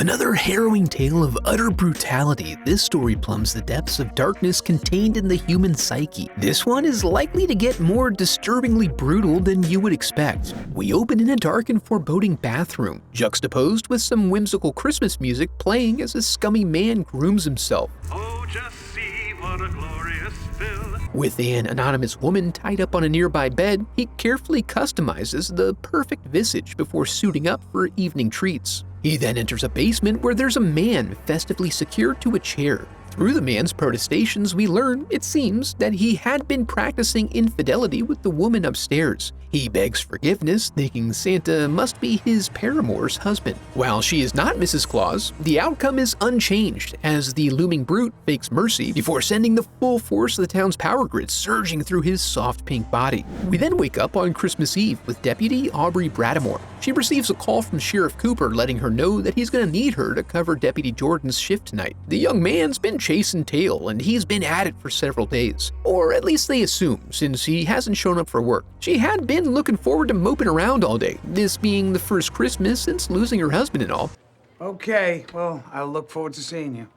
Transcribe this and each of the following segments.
Another harrowing tale of utter brutality, this story plumbs the depths of darkness contained in the human psyche. This one is likely to get more disturbingly brutal than you would expect. We open in a dark and foreboding bathroom, juxtaposed with some whimsical Christmas music playing as a scummy man grooms himself. Oh, just see what a glorious fill. With an anonymous woman tied up on a nearby bed, he carefully customizes the perfect visage before suiting up for evening treats. He then enters a basement where there's a man festively secured to a chair. Through the man's protestations, we learn, it seems, that he had been practicing infidelity with the woman upstairs. He begs forgiveness, thinking Santa must be his paramour's husband. While she is not Mrs. Claus, the outcome is unchanged, as the looming brute fakes mercy before sending the full force of the town's power grid surging through his soft pink body. We then wake up on Christmas Eve with Deputy Aubrey Brattamore. She receives a call from Sheriff Cooper letting her know that he's going to need her to cover Deputy Jordan's shift tonight. The young man's been chasing tail, and he's been at it for several days. Or at least they assume, since he hasn't shown up for work. She had been looking forward to moping around all day, this being the first Christmas since losing her husband and all. Okay, well, I'll look forward to seeing you.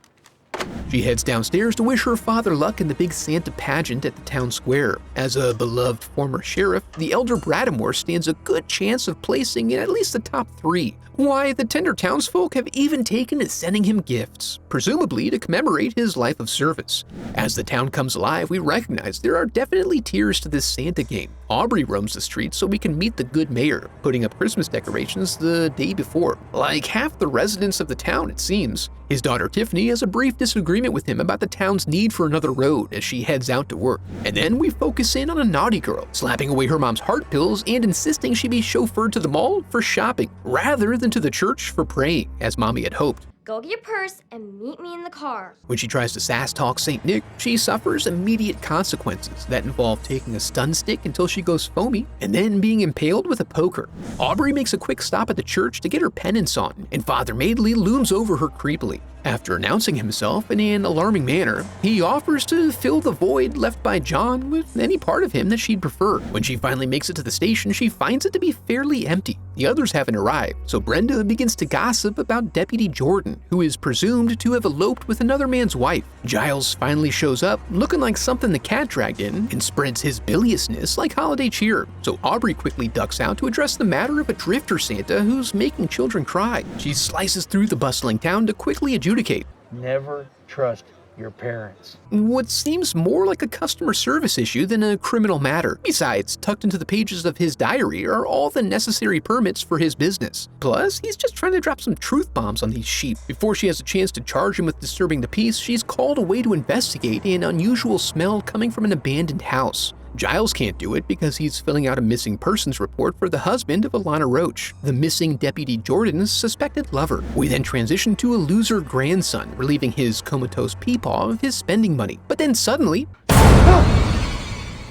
She heads downstairs to wish her father luck in the big Santa pageant at the town square. As a beloved former sheriff, the elder Brattamore stands a good chance of placing in at least the top 3. Why, the tender townsfolk have even taken to sending him gifts, presumably to commemorate his life of service. As the town comes alive, we recognize there are definitely tiers to this Santa game. Aubrey roams the streets so we can meet the good mayor, putting up Christmas decorations the day before. Like half the residents of the town, it seems. His daughter Tiffany has a brief disagreement with him about the town's need for another road as she heads out to work. And then we focus in on a naughty girl, slapping away her mom's heart pills and insisting she be chauffeured to the mall for shopping, rather than to the church for praying, as mommy had hoped. Go get your purse and meet me in the car. When she tries to sass talk St. Nick, she suffers immediate consequences that involve taking a stun stick until she goes foamy and then being impaled with a poker. Aubrey makes a quick stop at the church to get her penance on, and Father Madeley looms over her creepily. After announcing himself in an alarming manner, he offers to fill the void left by John with any part of him that she'd prefer. When she finally makes it to the station, she finds it to be fairly empty. The others haven't arrived, so Brenda begins to gossip about Deputy Jordan, who is presumed to have eloped with another man's wife. Giles finally shows up, looking like something the cat dragged in, and spreads his biliousness like holiday cheer. So Aubrey quickly ducks out to address the matter of a drifter Santa who's making children cry. She slices through the bustling town to quickly adjudicate. Never trust your parents. What seems more like a customer service issue than a criminal matter. Besides, tucked into the pages of his diary are all the necessary permits for his business. Plus, he's just trying to drop some truth bombs on these sheep. Before she has a chance to charge him with disturbing the peace, she's called away to investigate an unusual smell coming from an abandoned house. Giles can't do it because he's filling out a missing persons report for the husband of Alana Roach, the missing Deputy Jordan's suspected lover. We then transition to a loser grandson, relieving his comatose peepaw of his spending money. But then suddenly,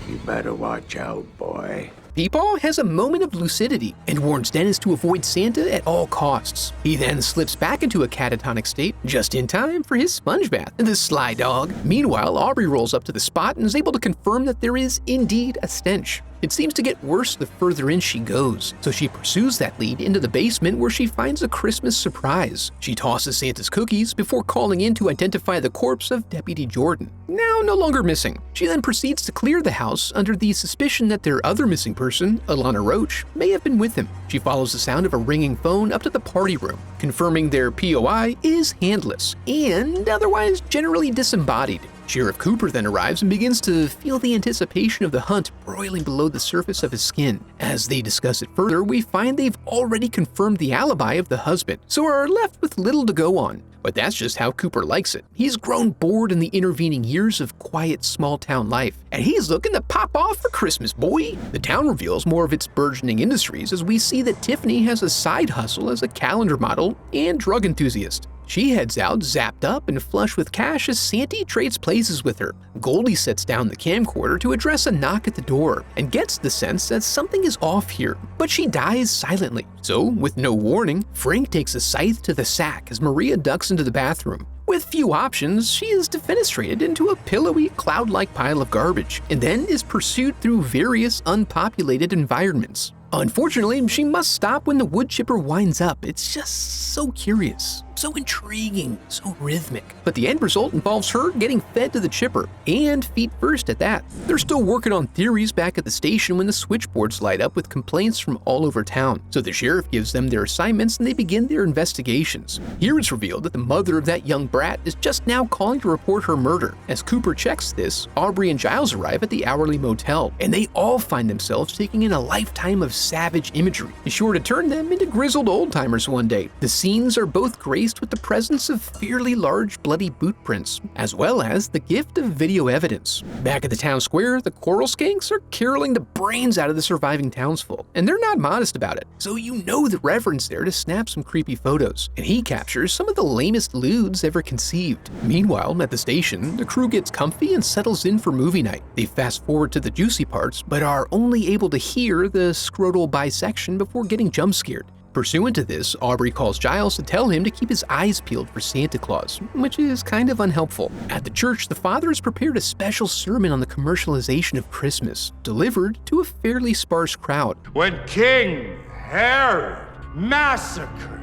You better watch out, boy. Peepaw has a moment of lucidity and warns Dennis to avoid Santa at all costs. He then slips back into a catatonic state just in time for his sponge bath, the sly dog. Meanwhile, Aubrey rolls up to the spot and is able to confirm that there is indeed a stench. It seems to get worse the further in she goes, so she pursues that lead into the basement where she finds a Christmas surprise. She tosses Santa's cookies before calling in to identify the corpse of Deputy Jordan, now no longer missing. She then proceeds to clear the house under the suspicion that their other missing person, Alana Roach, may have been with him. She follows the sound of a ringing phone up to the party room, confirming their POI is handless and otherwise generally disembodied. Sheriff Cooper then arrives and begins to feel the anticipation of the hunt broiling below the surface of his skin. As they discuss it further, we find they've already confirmed the alibi of the husband, so are left with little to go on. But that's just how Cooper likes it. He's grown bored in the intervening years of quiet small-town life, and he's looking to pop off for Christmas, boy! The town reveals more of its burgeoning industries as we see that Tiffany has a side hustle as a calendar model and drug enthusiast. She heads out, zapped up and flush with cash as Santy trades places with her. Goldie sets down the camcorder to address a knock at the door and gets the sense that something is off here, but she dies silently. So, with no warning, Frank takes a scythe to the sack as Maria ducks into the bathroom. With few options, she is defenestrated into a pillowy, cloud-like pile of garbage, and then is pursued through various unpopulated environments. Unfortunately, she must stop when the wood chipper winds up. It's just so curious. so intriguing, so rhythmic. But the end result involves her getting fed to the chipper, and feet first at that. They're still working on theories back at the station when the switchboards light up with complaints from all over town. So the sheriff gives them their assignments and they begin their investigations. Here it's revealed that the mother of that young brat is just now calling to report her murder. As Cooper checks this, Aubrey and Giles arrive at the hourly motel, and they all find themselves taking in a lifetime of savage imagery, sure to turn them into grizzled old-timers one day. The scenes are both graced with the presence of fairly large bloody boot prints, as well as the gift of video evidence. Back at the town square, the Coral Skanks are caroling the brains out of the surviving townsfolk, and they're not modest about it. So you know the Reverend's there to snap some creepy photos, and he captures some of the lamest lewds ever conceived. Meanwhile, at the station, the crew gets comfy and settles in for movie night. They fast forward to the juicy parts, but are only able to hear the scrotal bisection before getting jump scared. Pursuant to this, Aubrey calls Giles to tell him to keep his eyes peeled for Santa Claus, which is kind of unhelpful. At the church, the father has prepared a special sermon on the commercialization of Christmas, delivered to a fairly sparse crowd. When King Herod massacred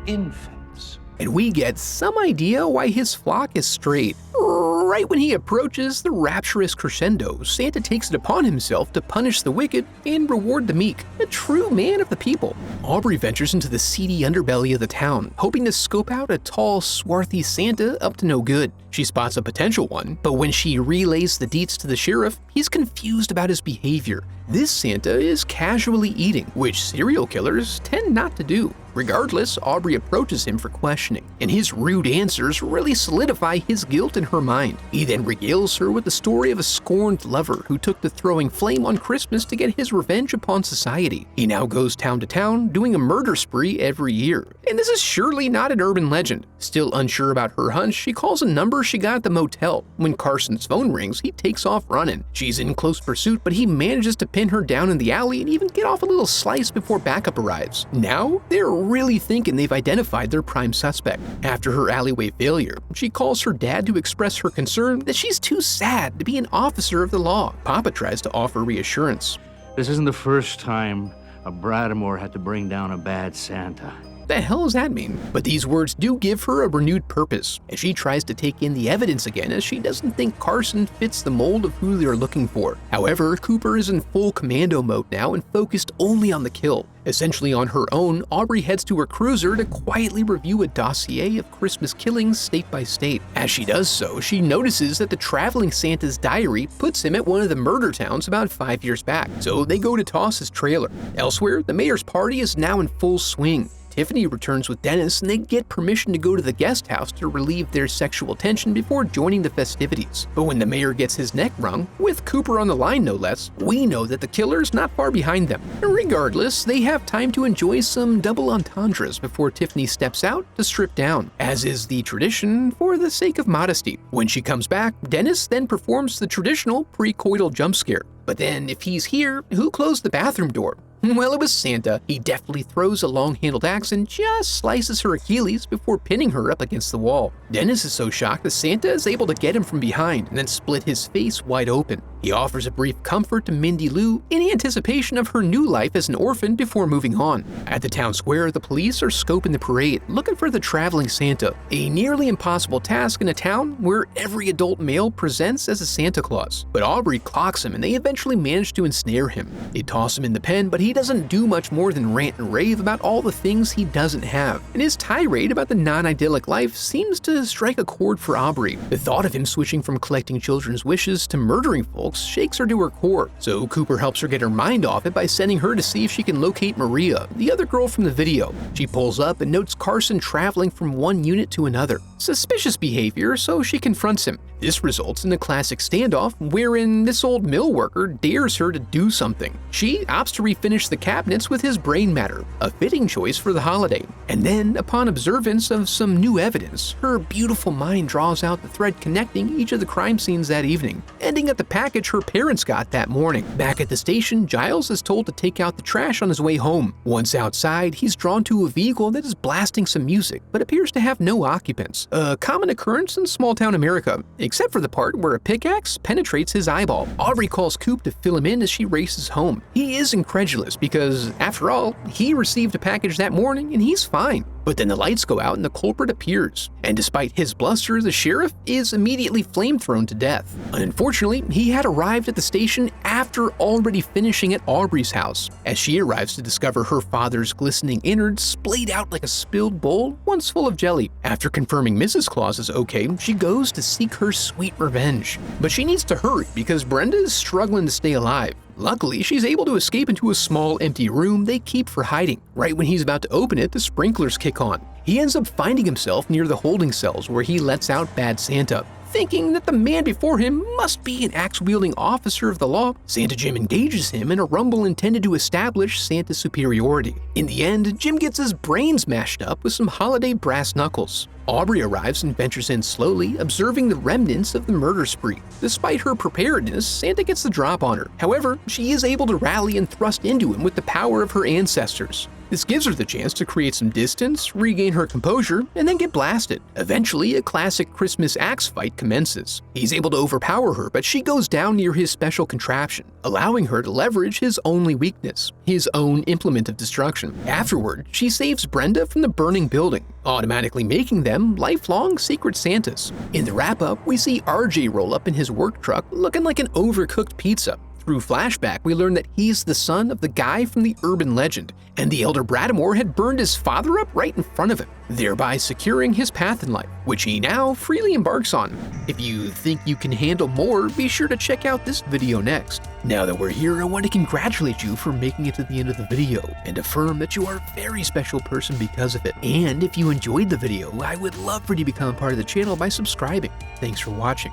infants. And we get some idea why his flock is strayed. Right when he approaches the rapturous crescendo, Santa takes it upon himself to punish the wicked and reward the meek, a true man of the people. Aubrey ventures into the seedy underbelly of the town, hoping to scope out a tall, swarthy Santa up to no good. She spots a potential one, but when she relays the deets to the sheriff, he's confused about his behavior. This Santa is casually eating, which serial killers tend not to do. Regardless, Aubrey approaches him for questioning, and his rude answers really solidify his guilt in her mind. He then regales her with the story of a scorned lover who took to throwing flame on Christmas to get his revenge upon society. He now goes town to town, doing a murder spree every year. And this is surely not an urban legend. Still unsure about her hunch, she calls a number she got at the motel. When Carson's phone rings, he takes off running. She's in close pursuit, but he manages to pin her down in the alley and even get off a little slice before backup arrives. Now, they're really thinking they've identified their prime suspect. After her alleyway failure, she calls her dad to express her concern that she's too sad to be an officer of the law. Papa tries to offer reassurance. This isn't the first time a Brattamore had to bring down a bad Santa. The hell does that mean? But these words do give her a renewed purpose, as she tries to take in the evidence again, as she doesn't think Carson fits the mold of who they're looking for. However, Cooper is in full commando mode now and focused only on the kill. Essentially on her own, Aubrey heads to her cruiser to quietly review a dossier of Christmas killings state by state. As she does so, she notices that the traveling Santa's diary puts him at one of the murder towns about 5 years back, so they go to toss his trailer. Elsewhere, the mayor's party is now in full swing. Tiffany returns with Dennis and they get permission to go to the guest house to relieve their sexual tension before joining the festivities. But when the mayor gets his neck wrung, with Cooper on the line no less, we know that the killer's not far behind them. Regardless, they have time to enjoy some double entendres before Tiffany steps out to strip down, as is the tradition for the sake of modesty. When she comes back, Dennis then performs the traditional pre-coital jump scare. But then, if he's here, who closed the bathroom door? Well, it was Santa. He deftly throws a long-handled axe and just slices her Achilles before pinning her up against the wall. Dennis is so shocked that Santa is able to get him from behind and then split his face wide open. He offers a brief comfort to Mindy Lou in anticipation of her new life as an orphan before moving on. At the town square, the police are scoping the parade, looking for the traveling Santa, a nearly impossible task in a town where every adult male presents as a Santa Claus. But Aubrey clocks him and they eventually manage to ensnare him. They toss him in the pen, but he doesn't do much more than rant and rave about all the things he doesn't have. And his tirade about the non-idyllic life seems to strike a chord for Aubrey. The thought of him switching from collecting children's wishes to murdering folks shakes her to her core, so Cooper helps her get her mind off it by sending her to see if she can locate Maria, the other girl from the video. She pulls up and notes Carson traveling from one unit to another. Suspicious behavior, so she confronts him. This results in a classic standoff wherein this old mill worker dares her to do something. She opts to refinish the cabinets with his brain matter, a fitting choice for the holiday. And then, upon observance of some new evidence, her beautiful mind draws out the thread connecting each of the crime scenes that evening, ending at the package her parents got that morning. Back at the station, Giles is told to take out the trash on his way home. Once outside, he's drawn to a vehicle that is blasting some music, but appears to have no occupants, a common occurrence in small-town America, except for the part where a pickaxe penetrates his eyeball. Aubrey calls Coop to fill him in as she races home. He is incredulous because, after all, he received a package that morning and he's fine. But then the lights go out and the culprit appears. And despite his bluster, the sheriff is immediately flame-thrown to death. Unfortunately, he had arrived at the station after already finishing at Aubrey's house, as she arrives to discover her father's glistening innards splayed out like a spilled bowl once full of jelly. After confirming Mrs. Claus is okay, she goes to seek her sweet revenge. But she needs to hurry because Brenda is struggling to stay alive. Luckily, she's able to escape into a small empty room they keep for hiding. Right when he's about to open it, the sprinklers kick on. He ends up finding himself near the holding cells where he lets out Bad Santa. Thinking that the man before him must be an axe-wielding officer of the law, Santa Jim engages him in a rumble intended to establish Santa's superiority. In the end, Jim gets his brains mashed up with some holiday brass knuckles. Aubrey arrives and ventures in slowly, observing the remnants of the murder spree. Despite her preparedness, Santa gets the drop on her. However, she is able to rally and thrust into him with the power of her ancestors. This gives her the chance to create some distance, regain her composure, and then get blasted. Eventually, a classic Christmas axe fight commences. He's able to overpower her, but she goes down near his special contraption, allowing her to leverage his only weakness, his own implement of destruction. Afterward, she saves Brenda from the burning building, automatically making them lifelong Secret Santas. In the wrap-up, we see RJ roll up in his work truck looking like an overcooked pizza. Through flashback, we learn that he's the son of the guy from the urban legend, and the elder Bradamore had burned his father up right in front of him, thereby securing his path in life, which he now freely embarks on. If you think you can handle more, be sure to check out this video next. Now that we're here, I want to congratulate you for making it to the end of the video, and affirm that you are a very special person because of it. And if you enjoyed the video, I would love for you to become part of the channel by subscribing. Thanks for watching.